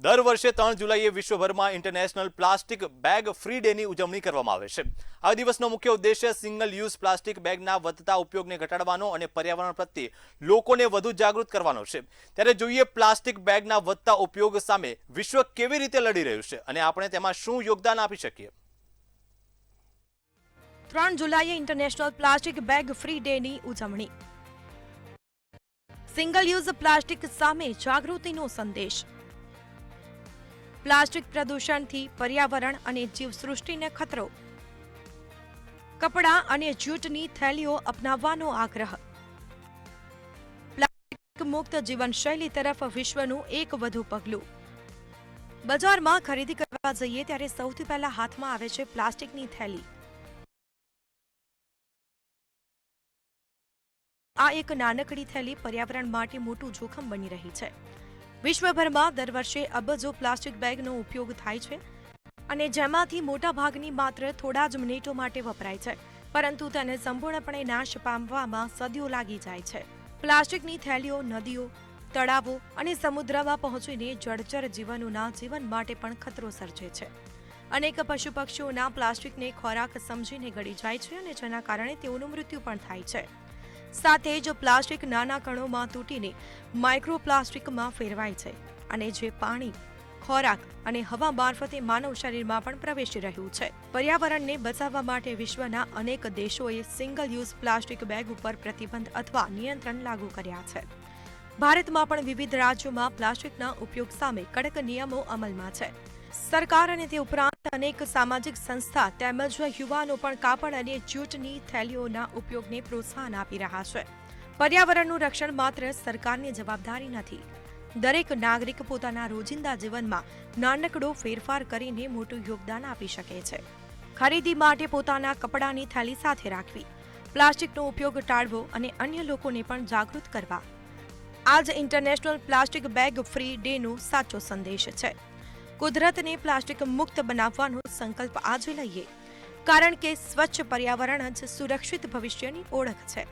દર વર્ષે 3 જુલાઈએ વિશ્વભરમાં ઇન્ટરનેશનલ પ્લાસ્ટિક બેગ ફ્રી ડેની ઉજવણી કરવામાં આવે છે। આ દિવસનો મુખ્ય ઉદ્દેશ્ય સિંગલ યુઝ પ્લાસ્ટિક બેગના વધતા ઉપયોગને ઘટાડવાનો અને પર્યાવરણ પ્રત્યે લોકોને વધુ જાગૃત કરવાનો છે। ત્યારે જોઈએ પ્લાસ્ટિક બેગના વધતા ઉપયોગ સામે વિશ્વ કેવી રીતે લડી રહ્યું છે અને આપણે તેમાં શું યોગદાન આપી શકીએ। 3 જુલાઈએ ઇન્ટરનેશનલ પ્લાસ્ટિક બેગ ફ્રી ડેની ઉજવણી। સિંગલ યુઝ પ્લાસ્ટિક સામે જાગૃતિનો સંદેશ। પ્લાસ્ટિક પ્રદૂષણથી પર્યાવરણ અને જીવસૃષ્ટિને ખતરો। કપડાં અને જૂટની થેલીઓ અપનાવવાનો આગ્રહ। પ્લાસ્ટિક મુક્ત જીવનશૈલી તરફ વિશ્વનું એક વધુ પગલું। બજારમાં ખરીદી કરવા જઈએ ત્યારે સૌથી પહેલા હાથમાં આવે છે પ્લાસ્ટિકની થેલી। આ એક નાનકડી થેલી પર્યાવરણ માટે મોટું જોખમ બની રહી છે। વિશ્વભરમાં દર વર્ષે અબજો પ્લાસ્ટિક બેગનો ઉપયોગ થાય છે અને જેમાંથી મોટા ભાગની માત્ર થોડા જ મિનિટો માટે વપરાય છે, પરંતુ તેને સંપૂર્ણપણે નાશ પામવામાં સદીઓ લાગી જાય છે। પ્લાસ્ટિકની થેલીઓ નદીઓ, તળાવો અને સમુદ્રમાં પહોંચીને જળચર જીવનોના જીવન માટે પણ ખતરો સર્જે છે। અનેક પશુ પક્ષીઓના પ્લાસ્ટિકને ખોરાક સમજીને ગળી જાય છે અને જેના કારણે તેઓનું મૃત્યુ પણ થાય છે। સાથે જ પ્લાસ્ટિક નાના કણોમાં તૂટીને માઇક્રોપ્લાસ્ટિકમાં ફેરવાય છે અને જે પાણી, ખોરાક અને હવા મારફતે માનવ શરીરમાં પણ પ્રવેશી રહ્યું છે। પર્યાવરણને બચાવવા માટે વિશ્વના અનેક દેશોએ સિંગલ યુઝ પ્લાસ્ટિક બેગ ઉપર પ્રતિબંધ અથવા નિયંત્રણ લાગુ કર્યા છે। ભારતમાં પણ વિવિધ રાજ્યોમાં પ્લાસ્ટિકના ઉપયોગ સામે કડક નિયમો અમલમાં છે। સરકાર અને તે ઉપરાંત અનેક સામાજિક સંસ્થા તેમજ યુવાનો પણ કાપડ અને જૂટની થેલીઓના ઉપયોગને પ્રોત્સાહન આપી રહ્યા છે। પર્યાવરણનું રક્ષણ માત્ર સરકારની જવાબદારી નથી, દરેક નાગરિક પોતાના રોજિંદા જીવનમાં નાનકડો ફેરફાર કરીને મોટું યોગદાન આપી શકે છે। ખરીદી માટે પોતાના કપડાની થેલી સાથે રાખવી, પ્લાસ્ટિકનો ઉપયોગ ટાળવો અને અન્ય લોકોને પણ જાગૃત કરવા, આજ ઇન્ટરનેશનલ પ્લાસ્ટિક બેગ ફ્રી ડેનો સાચો સંદેશ છે। કુદરતને પ્લાસ્ટિક મુક્ત બનાવવાનો સંકલ્પ આજે લઈએ, કારણ કે સ્વચ્છ પર્યાવરણ જ સુરક્ષિત ભવિષ્યની ઓળખ છે।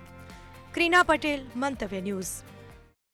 ક્રીના પટેલ, મંતવ્ય ન્યૂઝ।